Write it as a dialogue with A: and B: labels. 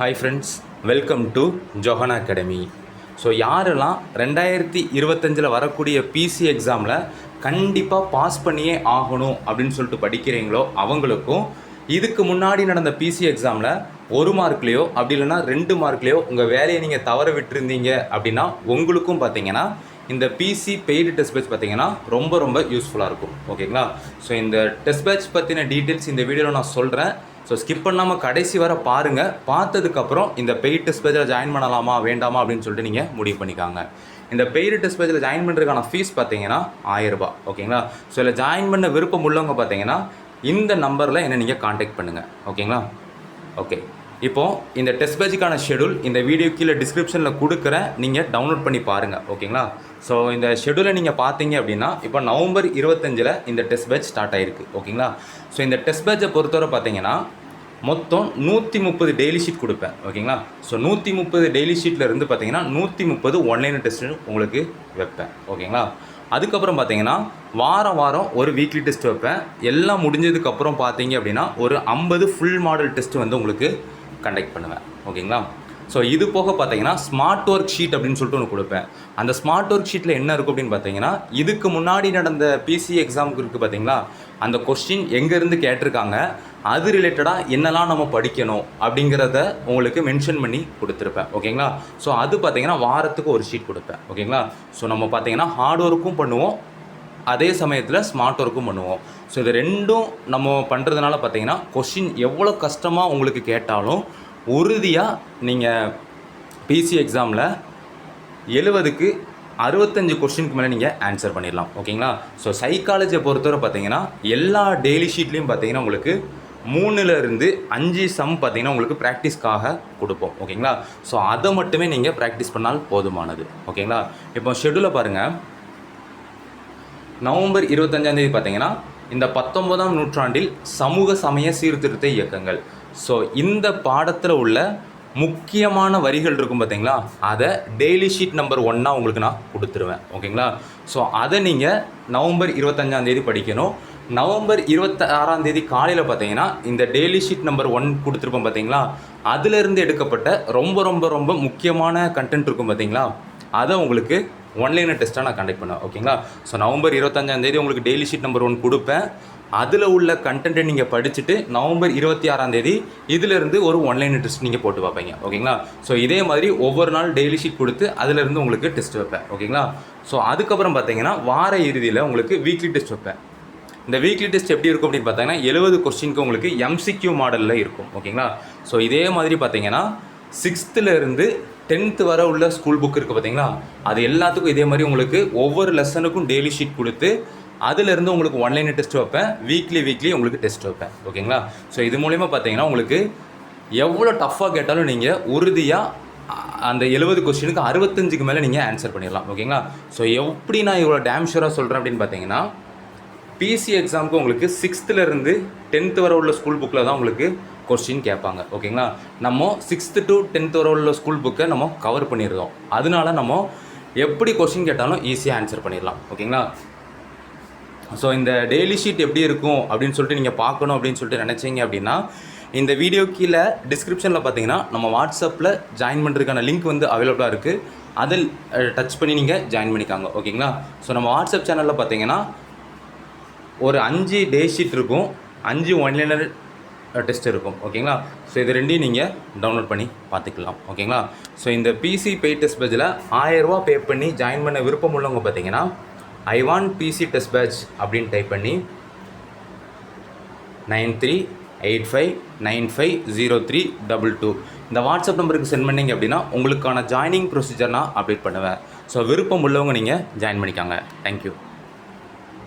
A: Hi friends, welcome to Johanna academy. So யாரெல்லாம் 2025 வரக்கூடிய PC எக்ஸாமில் கண்டிப்பாக பாஸ் பண்ணியே ஆகணும் அப்படின்னு சொல்லிட்டு படிக்கிறீங்களோ அவங்களுக்கும், இதுக்கு முன்னாடி நடந்த பிசி எக்ஸாமில் 1 மார்க்லேயோ அப்படி இல்லைனா 2 மார்க்லேயோ உங்கள் வேலையை நீங்கள் தவற விட்டுருந்தீங்க அப்படின்னா உங்களுக்கும் பார்த்தீங்கன்னா இந்த பிசி பெய்டு டெஸ்ட் பேட்ச் பார்த்தீங்கன்னா ரொம்ப யூஸ்ஃபுல்லாக இருக்கும். ஓகேங்களா? ஸோ இந்த டெஸ்ட் பேட்ச் பற்றின டீட்டெயில்ஸ் இந்த வீடியோவில் நான் சொல்கிறேன். ஸோ ஸ்கிப் பண்ணாமல் கடைசி வரை பாருங்கள். பார்த்ததுக்கப்புறம் இந்த பெய்டு டெஸ்ட் பேட்சில் ஜாயின் பண்ணலாமா வேண்டாமா அப்படின்னு சொல்லிட்டு நீங்கள் முடிவு பண்ணிக்காங்க. இந்த பெய்டு டெஸ்ட் பேட்சில் ஜாயின் பண்ணுறதுக்கான ஃபீஸ் பார்த்தீங்கன்னா 1000 ரூபாய். ஓகேங்களா? ஸோ இதில் ஜாயின் பண்ண விருப்பம் உள்ளவங்க பார்த்தீங்கன்னா இந்த நம்பரில் என்ன நீங்கள் காண்டாக்ட் பண்ணுங்கள். ஓகேங்களா? ஓகே, இப்போது இந்த டெஸ்ட் பேட்சுக்கான ஷெடியூல் இந்த வீடியோ கீழே டிஸ்கிரிப்ஷனில் கொடுக்குறேன், நீங்கள் டவுன்லோட் பண்ணி பாருங்கள். ஓகேங்களா? ஸோ இந்த ஷெடியூலை நீங்கள் பார்த்தீங்க அப்படின்னா இப்போ நவம்பர் 25 இந்த டெஸ்ட் பேட்ச் ஸ்டார்ட் ஆகிருக்கு. ஓகேங்களா? ஸோ இந்த டெஸ்ட் பேட்சை பொறுத்தவரை பார்த்தீங்கன்னா மொத்தம் 130 டெய்லி ஷீட் கொடுப்பேன். ஓகேங்களா? ஸோ 130 டெய்லி ஷீட்டில் இருந்து பார்த்தீங்கன்னா 130 ஒன்லைன் டெஸ்ட்டு உங்களுக்கு வைப்பேன். ஓகேங்களா? அதுக்கப்புறம் பார்த்தீங்கன்னா வாரம் ஒரு வீக்லி டெஸ்ட் வைப்பேன். எல்லாம் முடிஞ்சதுக்கப்புறம் பார்த்தீங்க அப்படின்னா ஒரு 50 ஃபுல் மாடல் டெஸ்ட் வந்து உங்களுக்கு கண்டக்ட் பண்ணுவேன். ஓகேங்களா? ஸோ இது போக பார்த்தீங்கன்னா ஸ்மார்ட் ஒர்க் ஷீட் அப்படின்னு சொல்லிட்டு ஒன்று கொடுப்பேன். அந்த ஸ்மார்ட் ஒர்க் ஷீட்டில் என்ன இருக்கும் அப்படின்னு பார்த்தீங்கன்னா இதுக்கு முன்னாடி நடந்த பிசி எக்ஸாமுக்கு இருக்குது பார்த்தீங்களா, அந்த கொஸ்டின் எங்கேருந்து கேட்டிருக்காங்க, அது ரிலேட்டடாக என்னெல்லாம் நம்ம படிக்கணும் அப்படிங்கிறத உங்களுக்கு மென்ஷன் பண்ணி கொடுத்துருப்பேன். ஓகேங்களா? ஸோ அது பார்த்தீங்கன்னா வாரத்துக்கு ஒரு ஷீட் கொடுப்பேன். ஓகேங்களா? ஸோ நம்ம பார்த்தீங்கன்னா ஹார்ட் ஒர்க்கும் பண்ணுவோம், அதே சமயத்தில் ஸ்மார்ட் ஒர்க்கும் பண்ணுவோம். ஸோ இது ரெண்டும் நம்ம பண்ணுறதுனால பார்த்தீங்கன்னா கொஸ்டின் எவ்வளோ கஷ்டமாக உங்களுக்கு கேட்டாலும் உறுதியாக நீங்கள் பிசி எக்ஸாமில் 70க்கு 65 கொஸ்டினுக்கு மேலே நீங்கள் ஆன்சர் பண்ணிடலாம். ஓகேங்களா? ஸோ சைக்காலஜியை பொறுத்தவரை பார்த்தீங்கன்னா எல்லா டெய்லி ஷீட்லேயும் பார்த்தீங்கன்னா உங்களுக்கு 3லேருந்து 5 சம் பார்த்தீங்கன்னா உங்களுக்கு ப்ராக்டிஸ்க்காக கொடுப்போம். ஓகேங்களா? ஸோ அதை மட்டுமே நீங்கள் ப்ராக்டிஸ் பண்ணால் போதுமானது. ஓகேங்களா? இப்போ ஷெடியூலை பாருங்கள். நவம்பர் 25 பார்த்தீங்கன்னா இந்த 19ஆம் நூற்றாண்டில் சமூக சமய சீர்திருத்த இயக்கங்கள். ஸோ இந்த பாடத்தில் உள்ள முக்கியமான வரிகள் இருக்கும் பார்த்தீங்களா, அதை டெய்லி ஷீட் நம்பர் 1 உங்களுக்கு நான் கொடுத்துருவேன். ஓகேங்களா? ஸோ அதை நீங்கள் நவம்பர் 25 படிக்கணும். நவம்பர் 26 காலையில் பார்த்தீங்கன்னா இந்த டெய்லி ஷீட் நம்பர் 1 கொடுத்துருப்போம் பார்த்தீங்களா, அதிலிருந்து எடுக்கப்பட்ட ரொம்ப முக்கியமான கண்டென்ட் இருக்கும் பார்த்தீங்களா, அதை உங்களுக்கு ஒன்லைனர் டெஸ்ட்டாக நான் கண்டக்ட் பண்ணுவேன். ஓகேங்களா? ஸோ நவம்பர் 25 உங்களுக்கு டெய்லி ஷீட் நம்பர் 1 கொடுப்பேன். அதில் உள்ள கண்டென்ட்டை நீங்கள் படிச்சுட்டு நவம்பர் 26 இதிலிருந்து ஒரு ஒன்லைனர் டெஸ்ட் நீங்கள் போட்டு பார்ப்பீங்க. ஓகேங்களா? ஸோ இதே மாதிரி ஒவ்வொரு நாள் டெய்லி ஷீட் கொடுத்து அதிலிருந்து உங்களுக்கு டெஸ்ட் வைப்பேன். ஓகேங்களா? ஸோ அதுக்கப்புறம் பார்த்தீங்கன்னா வார இறுதியில் உங்களுக்கு வீக்லி டெஸ்ட் வைப்பேன். இந்த வீக்லி டெஸ்ட் எப்படி இருக்கும் அப்படின்னு பார்த்தீங்கன்னா 70 கொஸ்டினுக்கு உங்களுக்கு எம்சிக்யூ மாடலில் இருக்கும். ஓகேங்களா? ஸோ இதே மாதிரி பார்த்தீங்கன்னா 6th to 10th வரை உள்ள ஸ்கூல் புக் இருக்குது பார்த்தீங்களா, அது எல்லாத்துக்கும் இதே மாதிரி உங்களுக்கு ஒவ்வொரு லெசனுக்கும் டெய்லி ஷீட் கொடுத்து அதிலிருந்து உங்களுக்கு ஒன்லைனர் டெஸ்ட் வைப்பேன். வீக்லி உங்களுக்கு டெஸ்ட் வைப்பேன். ஓகேங்களா? ஸோ இது மூலிமா பார்த்தீங்கன்னா உங்களுக்கு எவ்வளோ டஃப்பாக கேட்டாலும் நீங்கள் உறுதியாக அந்த 70 கொஸ்டினுக்கு 65க்கு மேலே நீங்கள் ஆன்சர் பண்ணிடலாம். ஓகேங்களா? ஸோ எப்படி நான் இவ்வளோ டேம் ஷூராக சொல்கிறேன் அப்படின்னு பார்த்தீங்கன்னா பிசி எக்ஸாமுக்கு உங்களுக்கு 6th 10th வரை உள்ள ஸ்கூல் புக்கில் தான் உங்களுக்கு கொஸ்டின் கேட்பாங்க. ஓகேங்களா? நம்ம 6th to 10th வரை உள்ள ஸ்கூல் புக்கை நம்ம கவர் பண்ணிடுறோம். அதனால நம்ம எப்படி கொஸ்டின் கேட்டாலும் ஈஸியாக ஆன்சர் பண்ணிடலாம். ஓகேங்களா? ஸோ இந்த டெய்லி ஷீட் எப்படி இருக்கும் அப்படின்னு சொல்லிட்டு நீங்கள் பார்க்கணும் அப்படின்னு சொல்லிட்டு நினச்சிங்க அப்படின்னா இந்த வீடியோ கீழே டிஸ்கிரிப்ஷனில் பார்த்தீங்கன்னா நம்ம வாட்ஸ்அப்பில் ஜாயின் பண்ணுறதுக்கான லிங்க் வந்து அவைலபிளாக இருக்குது. அதில் டச் பண்ணி நீங்கள் ஜாயின் பண்ணிக்காங்க. ஓகேங்களா? ஸோ நம்ம வாட்ஸ்அப் சேனலில் பார்த்தீங்கன்னா ஒரு 5 டே ஷீட் இருக்கும், 5 ஒன்லைனர் டெஸ்ட் இருக்கும். ஓகேங்களா? ஸோ இது ரெண்டையும் நீங்கள் டவுன்லோட் பண்ணி பார்த்துக்கலாம். ஓகேங்களா? ஸோ இந்த பிசி பெய்ட் டெஸ்ட் பேட்சில் 1000 ரூபா பே பண்ணி ஜாயின் பண்ண விருப்பம் உள்ளவங்க பார்த்தீங்கன்னா I want PC test batch அப்படின்னு டைப் பண்ணி 9385950322 இந்த வாட்ஸ்அப் நம்பருக்கு சென்ட் பண்ணிங்க அப்படின்னா உங்களுக்கான ஜாயினிங் ப்ரொசீஜர் நான் அப்டேட் பண்ணுவேன். ஸோ விருப்பம் உள்ளவங்க நீங்கள் ஜாயின் பண்ணிக்காங்க. தேங்க்யூ.